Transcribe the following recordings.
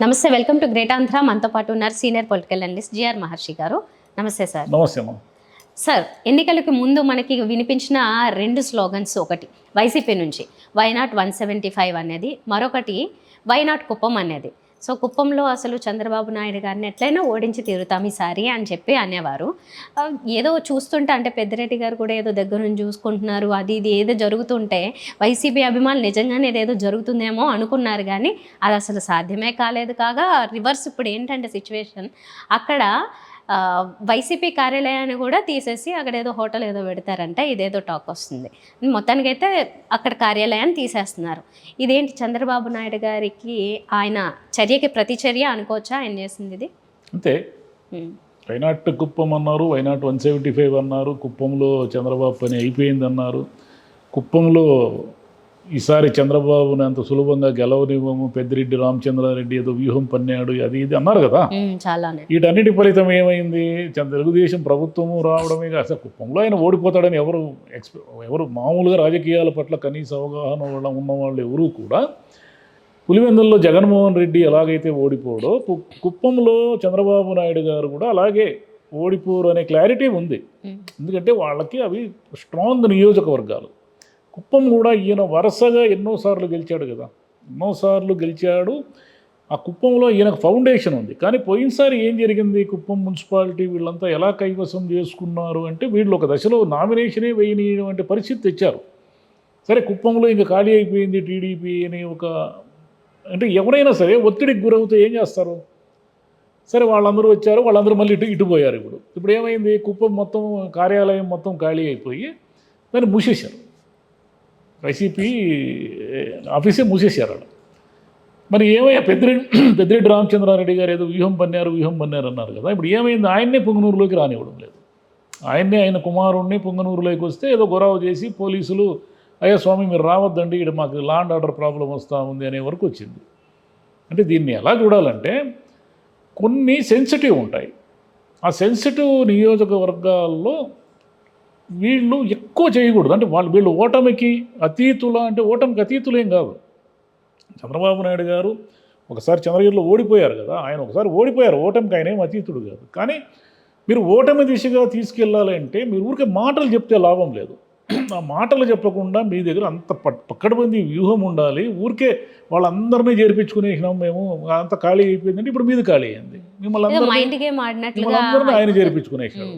నమస్తే, welcome to great Andhra. మనతో పాటు ఉన్నారు సీనియర్ పొలిటికల్ అనలిస్ట్ జిఆర్ మహర్షి గారు. నమస్తే సార్. నమస్తే అమ్మా. సార్, ఎన్నికలకు ముందు మనకి వినిపించిన రెండు స్లోగన్స్, ఒకటి వైసీపీ నుంచి వైనాట్ 175 అనేది, మరొకటి వైనాట్ కుప్పం అనేది. సో కుప్పంలో అసలు చంద్రబాబు నాయుడు గారిని ఎట్లయినా ఓడించి తీరుతాం ఈసారి అని చెప్పి అనేవారు. ఏదో చూస్తుంటే అంటే పెద్దిరెడ్డి గారు కూడా ఏదో దగ్గర నుంచి చూసుకుంటున్నారు, అది ఇది ఏదో జరుగుతుంటే వైసీపీ అభిమానులు నిజంగానే ఏదో జరుగుతుందేమో అనుకున్నారు, కానీ అది అసలు సాధ్యమే కాలేదు. కాగా రివర్స్ ఇప్పుడు ఏంటంటే సిచ్యువేషన్, అక్కడ వైసీపీ కార్యాలయాన్ని కూడా తీసేసి అక్కడ ఏదో హోటల్ ఏదో పెడతారంట, ఇదేదో టాక్ వస్తుంది. మొత్తానికైతే అక్కడ కార్యాలయాన్ని తీసేస్తున్నారు. ఇదేంటి చంద్రబాబు నాయుడు గారికి ఆయన చర్యకి ప్రతిచర్య అనుకోవచ్చా ఆయన చేసింది ఇది? అంతే. వైనాట్ కుప్పం అన్నారు, వైనాట్ 175 అన్నారు, కుప్పంలో చంద్రబాబు పని అయిపోయింది అన్నారు. కుప్పంలో ఈసారి చంద్రబాబుని అంత సులభంగా గెలవనివ్వము, పెద్దిరెడ్డి రామచంద్రారెడ్డి ఏదో వ్యూహం పన్నాడు, అది ఇది అన్నారు కదా. చాలానే. వీటన్నిటి ఫలితం ఏమైంది? తెలుగుదేశం ప్రభుత్వము రావడమే కాదు, అసలు కుప్పంలో ఆయన ఓడిపోతాడని ఎవరు మామూలుగా రాజకీయాల పట్ల కనీస అవగాహన ఉన్నవాళ్ళు ఎవరూ కూడా, పులివెందుల్లో జగన్మోహన్ రెడ్డి ఎలాగైతే ఓడిపోడో కుప్పంలో చంద్రబాబు నాయుడు గారు కూడా అలాగే ఓడిపోరు అనే క్లారిటీ ఉంది. ఎందుకంటే వాళ్ళకి అవి స్ట్రాంగ్ నియోజకవర్గాలు. కుప్పం కూడా ఈయన వరుసగా ఎన్నోసార్లు గెలిచాడు కదా, ఎన్నోసార్లు గెలిచాడు. ఆ కుప్పంలో ఈయనకు ఫౌండేషన్ ఉంది. కానీ పోయినసారి ఏం జరిగింది, కుప్పం మున్సిపాలిటీ వీళ్ళంతా ఎలా కైవసం చేసుకున్నారు అంటే, వీళ్ళు ఒక దశలో నామినేషనే వేయనీయటువంటి పరిస్థితి తెచ్చారు. సరే, కుప్పంలో ఇంకా ఖాళీ అయిపోయింది టీడీపీ అని అంటే ఎవరైనా సరే ఒత్తిడికి గురవుతే ఏం చేస్తారు? సరే, వాళ్ళందరూ వచ్చారు, వాళ్ళందరూ మళ్ళీ ఇటు పోయారు. ఇప్పుడు ఏమైంది, కుప్పం మొత్తం కార్యాలయం మొత్తం ఖాళీ అయిపోయి దాన్ని మూసేశారు. వైసీపీ ఆఫీసే మూసేశారు అక్కడ. మరి ఏమయ్యా, పెద్దిరెడ్డి రామచంద్రారెడ్డి గారు ఏదో వ్యూహం పన్నారు అన్నారు కదా. ఇప్పుడు ఏమైంది, ఆయన్నే పొంగనూరులోకి రానివ్వడం లేదు. ఆయన కుమారుణ్ణి పొంగనూరులోకి వస్తే ఏదో గొడవ చేసి పోలీసులు, అయ్యా స్వామి మీరు రావద్దండి, ఇక్కడ మాకు లా అండ్ ఆర్డర్ ప్రాబ్లం వస్తూ ఉంది అనే వరకు వచ్చింది. అంటే దీన్ని ఎలా చూడాలంటే, కొన్ని సెన్సిటివ్ ఉంటాయి. ఆ సెన్సిటివ్ నియోజకవర్గాల్లో వీళ్ళు ఎక్కువ చేయకూడదు. అంటే వీళ్ళు ఓటమికి అతీతుల అంటే, ఓటమికి అతీతులేం కాదు. చంద్రబాబు నాయుడు గారు ఒకసారి చంద్రగిరిలో ఓడిపోయారు కదా, ఆయన ఒకసారి ఓడిపోయారు, ఓటమికి ఆయన ఏం అతీతుడు కాదు. కానీ మీరు ఓటమి దిశగా తీసుకెళ్ళాలంటే మీరు ఊరికే మాటలు చెప్తే లాభం లేదు. ఆ మాటలు చెప్పకుండా మీ దగ్గర అంత పక్కడబంది వ్యూహం ఉండాలి. ఊరికే వాళ్ళందరినీ చేర్పించుకునేసినాం మేము, అంత ఖాళీ అయిపోయిందంటే ఇప్పుడు మీది ఖాళీ అయింది. మిమ్మల్ని అందరినీ ఆయన చేర్పించుకునేసినాం.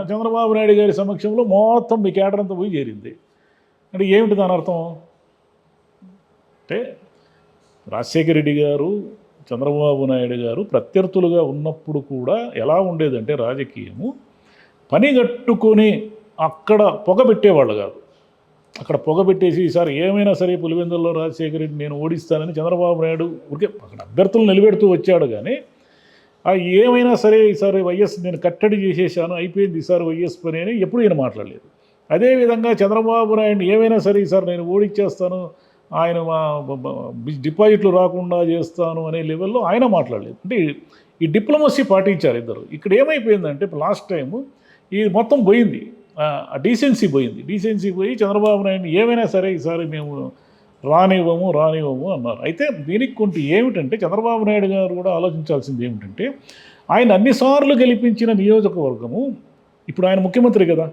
చంద్రబాబు నాయుడు గారి సమక్షంలో మొత్తం మీ కేడర్ అంతా పోయి చేరింది. అంటే ఏమిటి దాని అర్థం? అంటే రాజశేఖర రెడ్డి గారు, చంద్రబాబు నాయుడు గారు ప్రత్యర్థులుగా ఉన్నప్పుడు కూడా ఎలా ఉండేదంటే, రాజకీయము పనిగట్టుకొని అక్కడ పొగబెట్టేవాళ్ళు కాదు. అక్కడ పొగబెట్టేసి ఈసారి ఏమైనా సరే పులివెందుల్లో రాజశేఖర రెడ్డి నేను ఓడిస్తానని చంద్రబాబు నాయుడు ఊరికే అక్కడ అభ్యర్థులు నిలబెడుతూ వచ్చాడు. కానీ ఏమైనా సరే ఈసారి వైఎస్ నేను కట్టడి చేసేసాను, అయిపోయింది ఈసారి వైఎస్ పని అని ఎప్పుడు ఈయన మాట్లాడలేదు. అదేవిధంగా చంద్రబాబు నాయుడు ఏమైనా సరే ఈసారి నేను ఓడిచ్చేస్తాను, ఆయన డిపాజిట్లు రాకుండా చేస్తాను అనే లెవెల్లో ఆయన మాట్లాడలేదు. అంటే ఈ డిప్లొమసీ పాటించారు ఇద్దరు. ఇక్కడ ఏమైపోయిందంటే, లాస్ట్ టైము ఇది మొత్తం పోయింది, డీసెన్సీ పోయి చంద్రబాబు నాయుడు ఏమైనా సరే ఈసారి మేము రానివ్వము అన్నారు. అయితే దీనికి కొంచెం ఏమిటంటే, చంద్రబాబు నాయుడు గారు కూడా ఆలోచించాల్సింది ఏమిటంటే, ఆయన అన్నిసార్లు గెలిపించిన నియోజకవర్గము, ఇప్పుడు ఆయన ముఖ్యమంత్రి కదా,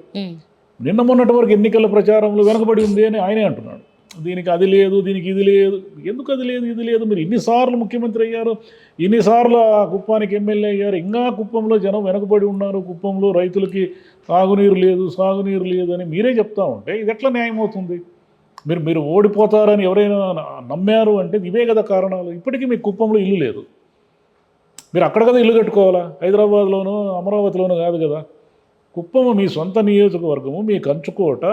నిన్న మొన్నటి వరకు ఎన్నికల ప్రచారంలో వెనకబడి ఉంది అని ఆయనే అంటున్నాడు. దీనికి అది లేదు, దీనికి ఇది లేదు. ఎందుకు అది లేదు ఇది లేదు? మీరు ఇన్నిసార్లు ముఖ్యమంత్రి అయ్యారు, ఇన్నిసార్లు ఆ కుప్పానికి ఎమ్మెల్యే అయ్యారు, ఇంకా కుప్పంలో జనం వెనకబడి ఉన్నారు, కుప్పంలో రైతులకి సాగునీరు లేదు అని మీరే చెప్తా ఉంటే ఇది ఎట్లా న్యాయం అవుతుంది? మీరు ఓడిపోతారని ఎవరైనా నమ్మారు అంటే ఇవే కదా కారణాలు. ఇప్పటికీ మీకు కుప్పంలో ఇల్లు లేదు. మీరు అక్కడ కదా ఇల్లు కట్టుకోవాలా, హైదరాబాద్లోనూ అమరావతిలోనూ కాదు కదా. కుప్పము మీ సొంత నియోజకవర్గము, మీ కంచుకోట,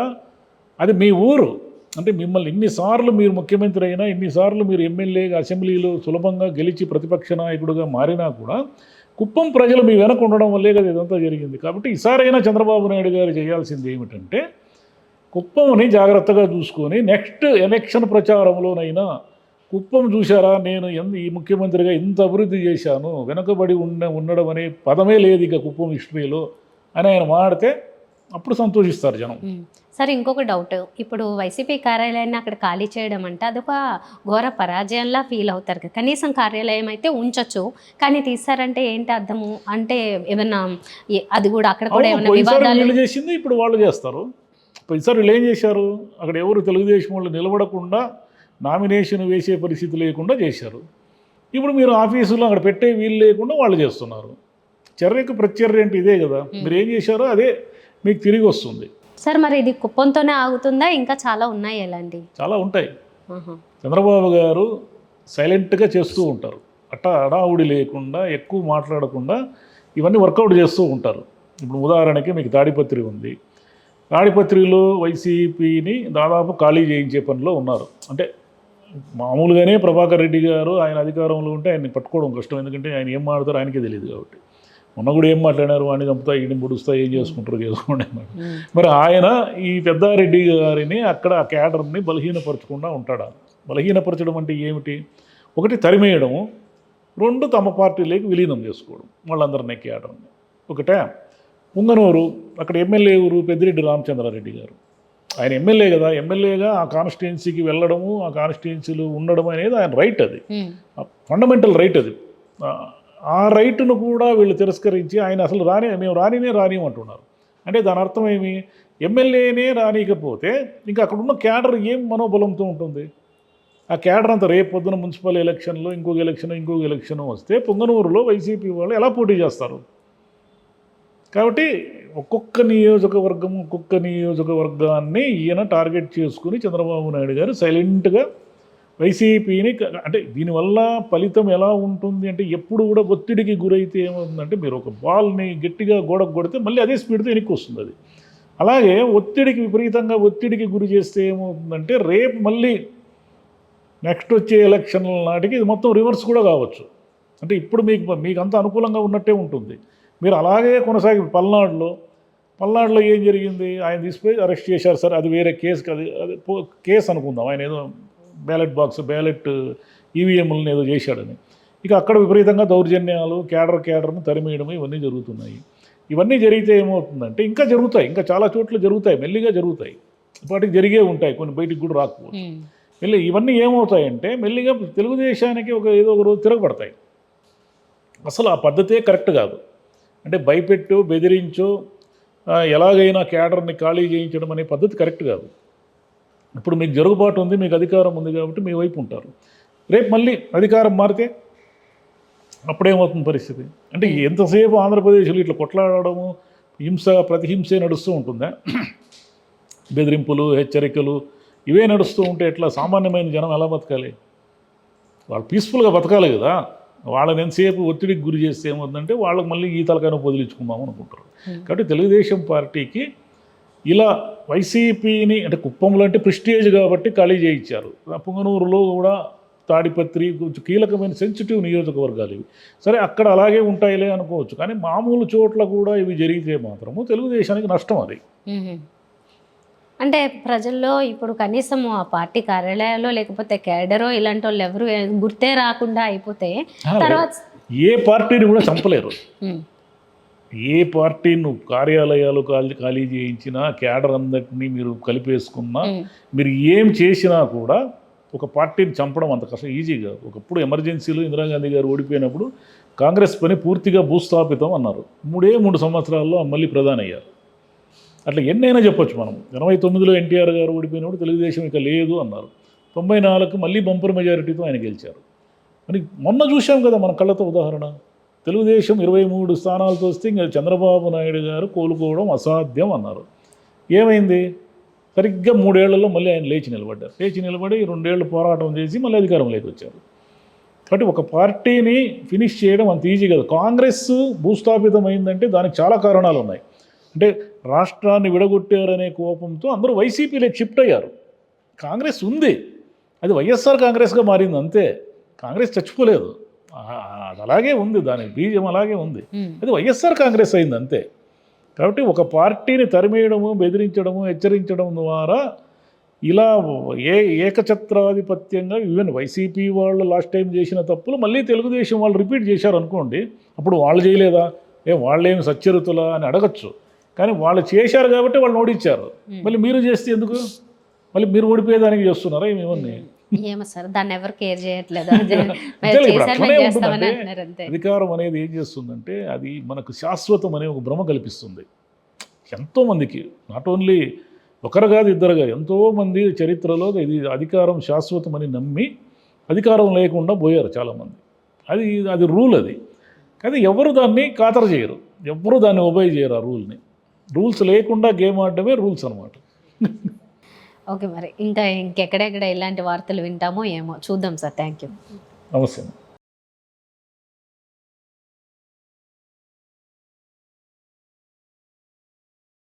అది మీ ఊరు. అంటే మిమ్మల్ని ఇన్నిసార్లు మీరు ముఖ్యమంత్రి అయినా, ఇన్నిసార్లు మీరు ఎమ్మెల్యేగా అసెంబ్లీలో సులభంగా గెలిచి ప్రతిపక్ష నాయకుడిగా మారినా కూడా కుప్పం ప్రజలు మీ వెనక ఉండడం వల్లే కదా ఇదంతా జరిగింది. కాబట్టి ఈసారైనా చంద్రబాబు నాయుడు గారు చేయాల్సింది ఏమిటంటే, కుప్పంని జాగ్రత్తగా చూసుకొని నెక్స్ట్ ఎలక్షన్ ప్రచారంలోనైనా కుప్పం చూశారా, నేను ఈ ముఖ్యమంత్రిగా ఇంత అభివృద్ధి చేశాను, వెనుకబడి ఉండడం అనే పదమే లేదు ఇక కుప్పం హిస్టరీలో అని ఆయన మాడితే అప్పుడు సంతోషిస్తారు జనం. సార్ ఇంకొక డౌట్, ఇప్పుడు వైసీపీ కార్యాలయాన్ని అక్కడ ఖాళీ చేయడం అంటే అదొక ఘోర పరాజయంలా ఫీల్ అవుతారు కదా. కనీసం కార్యాలయం అయితే ఉంచొచ్చు, కానీ తీస్తారంటే ఏంటి అర్థము? అంటే ఏమన్నా అది కూడా అక్కడ కూడా ఏమైనా వివాదాలు వీళ్ళు చేసింది ఇప్పుడు వాళ్ళు చేస్తారు. పోయినసారి వీళ్ళు ఏం చేశారు, అక్కడ ఎవరు తెలుగుదేశం వాళ్ళు నిలబడకుండా నామినేషన్ వేసే పరిస్థితి లేకుండా చేశారు. ఇప్పుడు మీరు ఆఫీసులో అక్కడ పెట్టే వీలు లేకుండా వాళ్ళు చేస్తున్నారు. చర్యకు ప్రత్యర్య అంటే ఇదే కదా, మీరు ఏం చేశారో అదే మీకు తిరిగి వస్తుంది. సార్ మరి ఇది కుప్పంతోనే ఆగుతుందా, ఇంకా చాలా ఉన్నాయి ఎలాంటి? చాలా ఉంటాయి. చంద్రబాబు గారు సైలెంట్గా చేస్తూ ఉంటారు, హడావుడి లేకుండా ఎక్కువ మాట్లాడకుండా ఇవన్నీ వర్కౌట్ చేస్తూ ఉంటారు. ఇప్పుడు ఉదాహరణకి మీకు తాడిపత్రి ఉంది, తాడిపత్రిలో వైసీపీని దాదాపు ఖాళీ చేయించే పనిలో ఉన్నారు. అంటే మామూలుగానే ప్రభాకర్ రెడ్డి గారు ఆయన అధికారంలో ఉంటే ఆయన్ని పట్టుకోవడం కష్టం, ఎందుకంటే ఆయన ఏం మాట్లాడతారో ఆయనకే తెలియదు కాబట్టి. మొన్న కూడా ఏం మాట్లాడారు, వాడిని చంపుతా ఈయన పొడుస్తా ఏం చేసుకుంటారు చేసుకోండి అన్నాడు. మరి ఆయన ఈ పెద్దారెడ్డి గారిని అక్కడ ఆ క్యాడర్ని బలహీనపరచకుండా ఉంటాడా? బలహీనపరచడం అంటే ఏమిటి? ఒకటి తరిమేయడము, రెండు తమ పార్టీలోకి విలీనం చేసుకోవడం వాళ్ళందరినీ క్యాడర్ని. ఒకటే పుంగనూరు అక్కడ ఎమ్మెల్యే ఊరు పెద్దిరెడ్డి రామచంద్రారెడ్డి గారు, ఆయన ఎమ్మెల్యే కదా, ఎమ్మెల్యేగా ఆ కాన్స్టిట్యున్సీకి వెళ్ళడము, ఆ కాన్స్టిట్యున్సీలో ఉండడం అనేది ఆయన రైట్, అది ఫండమెంటల్ రైట్. అది ఆ రైటును కూడా వీళ్ళు తిరస్కరించి ఆయన అసలు మేము రానిమంటున్నారు. అంటే దాని అర్థం ఏమి? ఎమ్మెల్యేనే రానికపోతే ఇంకా అక్కడ ఉన్న క్యాడర్ ఏం మనోబలంతో ఉంటుంది? ఆ క్యాడర్ అంతా రేపు పొద్దున మున్సిపల్ ఎలక్షన్లో ఇంకొక ఎలక్షన్ వస్తే పొంగనూరులో వైసీపీ వాళ్ళు ఎలా పోటీ చేస్తారు? కాబట్టి ఒక్కొక్క నియోజకవర్గాన్ని ఈయన టార్గెట్ చేసుకుని చంద్రబాబు నాయుడు గారు సైలెంట్గా వైసీపీని, అంటే దీనివల్ల ఫలితం ఎలా ఉంటుంది అంటే ఎప్పుడు కూడా ఒత్తిడికి గురైతే ఏమవుతుందంటే, మీరు ఒక బాల్ని గట్టిగా గోడకు కొడితే మళ్ళీ అదే స్పీడ్తో వెనక్కి వస్తుంది అది. అలాగే విపరీతంగా ఒత్తిడికి గురి చేస్తే ఏమవుతుందంటే రేపు మళ్ళీ నెక్స్ట్ వచ్చే ఎలక్షన్ల నాటికి ఇది మొత్తం రివర్స్ కూడా కావచ్చు. అంటే ఇప్పుడు మీకు అంత అనుకూలంగా ఉన్నట్టే ఉంటుంది. మీరు అలాగే కొనసాగి పల్నాడులో ఏం జరిగింది? ఆయన తీసుకుపోయి అరెస్ట్ చేశారు సార్, అది వేరే కేసు, అది కేసు అనుకుందాం. ఆయన ఏదో బ్యాలెట్ ఈవీఎంలను ఏదో చేశాడని. ఇక అక్కడ విపరీతంగా దౌర్జన్యాలు, క్యాడర్ను తరిమేయడం ఇవన్నీ జరుగుతున్నాయి. ఇవన్నీ జరిగితే ఏమవుతుందంటే ఇంకా చాలా చోట్ల జరుగుతాయి, మెల్లిగా జరుగుతాయి, ఇప్పటికి జరిగే ఉంటాయి, కొన్ని బయటికి కూడా రాకపోవచ్చు. ఇవన్నీ ఏమవుతాయంటే మెల్లిగా తెలుగుదేశానికి ఏదో ఒక రోజు తిరగబడతాయి. అసలు ఆ పద్ధతే కరెక్ట్ కాదు. అంటే భయపెట్టో బెదిరించో ఎలాగైనా క్యాడర్ని ఖాళీ చేయించడం అనే పద్ధతి కరెక్ట్ కాదు. ఇప్పుడు మీకు జరుగుబాటు ఉంది, మీకు అధికారం ఉంది కాబట్టి మీ వైపు ఉంటారు. రేపు మళ్ళీ అధికారం మారితే అప్పుడేమవుతుంది పరిస్థితి? అంటే ఎంతసేపు ఆంధ్రప్రదేశ్లో ఇట్లా కొట్లాడము, ప్రతిహింసే నడుస్తూ ఉంటుందా? బెదిరింపులు, హెచ్చరికలు ఇవే నడుస్తూ ఉంటే ఎట్లా సామాన్యమైన జనం ఎలా బతకాలి? వాళ్ళు పీస్ఫుల్గా బతకాలి కదా. వాళ్ళని ఎంతసేపు ఒత్తిడికి గురి చేస్తే ఏమవుతుందంటే వాళ్ళకి మళ్ళీ ఈ తలకాయను వదిలించుకుందాము అనుకుంటారు. కాబట్టి తెలుగుదేశం పార్టీకి ఇలా వైసీపీని, అంటే కుప్పంలో అంటే ప్రెస్టేజ్ కాబట్టి ఖాళీ చేయించారు. పుంగనూరులో కూడా తాడిపత్రి కొంచెం కీలకమైన సెన్సిటివ్ నియోజకవర్గాలు ఇవి. సరే అక్కడ అలాగే ఉంటాయిలే అనుకోవచ్చు, కానీ మామూలు చోట్ల కూడా ఇవి జరిగితే మాత్రము తెలుగుదేశానికి నష్టం అది. అంటే ప్రజల్లో ఇప్పుడు కనీసం ఆ పార్టీ కార్యాలయాల్లో లేకపోతే కేడరో ఇలాంటి వాళ్ళు ఎవరు గుర్తే రాకుండా అయిపోతే తర్వాత ఏ పార్టీని కూడా చంపలేరు. ఏ పార్టీ నువ్వు కార్యాలయాలు ఖాళీ చేయించినా, క్యాడర్ అందరినీ మీరు కలిపేసుకున్నా, మీరు ఏం చేసినా కూడా ఒక పార్టీని చంపడం అంత కష్టం, ఈజీ కాదు. ఒకప్పుడు ఎమర్జెన్సీలో ఇందిరాగాంధీ గారు ఓడిపోయినప్పుడు కాంగ్రెస్ పని పూర్తిగా భూస్థాపితం అన్నారు. 3 సంవత్సరాల్లో మళ్ళీ ప్రధాని అయ్యారు. అట్లా ఎన్నైనా చెప్పొచ్చు మనం. 89లో ఎన్టీఆర్ గారు ఓడిపోయినప్పుడు తెలుగుదేశం ఇక లేదు అన్నారు. 94కు మళ్ళీ బంపర్ మెజారిటీతో ఆయన గెలిచారు. అని మొన్న చూసాం కదా మన కళ్ళతో ఉదాహరణ. తెలుగుదేశం 23 స్థానాలతో వస్తే ఇంకా చంద్రబాబు నాయుడు గారు కోలుకోవడం అసాధ్యం అన్నారు. ఏమైంది? సరిగ్గా 3 ఏళ్లలో మళ్ళీ ఆయన లేచి నిలబడి 2 ఏళ్ళు పోరాటం చేసి మళ్ళీ అధికారంలోకి వచ్చారు. కాబట్టి ఒక పార్టీని ఫినిష్ చేయడం అంత ఈజీ కాదు. కాంగ్రెస్ భూస్థాపితమైందంటే దానికి చాలా కారణాలు ఉన్నాయి. అంటే రాష్ట్రాన్ని విడగొట్టారనే కోపంతో అందరూ వైసీపీలోకి షిఫ్ట్ అయ్యారు. కాంగ్రెస్ ఉంది, అది వైఎస్ఆర్ కాంగ్రెస్గా మారింది అంతే. కాంగ్రెస్ చచ్చిపోలేదు, అది అలాగే ఉంది, దాని బీజం అలాగే ఉంది. అది వైఎస్ఆర్ కాంగ్రెస్ అయింది అంతే. కాబట్టి ఒక పార్టీని తరిమేయడము, బెదిరించడము, హెచ్చరించడం ద్వారా ఇలా ఏకఛత్రాధిపత్యంగా ఈవెన్ వైసీపీ వాళ్ళు లాస్ట్ టైం చేసిన తప్పులు మళ్ళీ తెలుగుదేశం వాళ్ళు రిపీట్ చేశారు అనుకోండి, అప్పుడు వాళ్ళు చేయలేదా, వాళ్ళేమి సచ్చరితులా అని అడగచ్చు. కానీ వాళ్ళు చేశారు కాబట్టి వాళ్ళు ఓడించారు. మళ్ళీ మీరు చేస్తే ఎందుకు? మళ్ళీ మీరు ఓడిపోయేదానికి చేస్తున్నారా ఏమేమన్నా? ఏమో సార్, దాన్ని ఎవరు కేర్ చేయట్లేదు. అధికారం అనేది ఏం చేస్తుందంటే అది మనకు శాశ్వతం అనే ఒక భ్రమ కల్పిస్తుంది ఎంతోమందికి. నాట్ ఓన్లీ ఒకరు కాదు, ఇద్దరు కాదు, ఎంతోమంది చరిత్రలో ఇది అధికారం శాశ్వతం అని నమ్మి అధికారం లేకుండా పోయారు చాలామంది. అది రూల్. అది కానీ ఎవరు దాన్ని ఖాతరు చేయరు, ఎవరు దాన్ని ఒబే చేయరు. ఆ రూల్స్ లేకుండా గేమ్ ఆడడమే రూల్స్ అనమాట. ఓకే, మరి ఇంకెక్కడెక్కడ ఇలాంటి వార్తలు వింటామో ఏమో చూద్దాం సార్. Thank you. నమస్తే.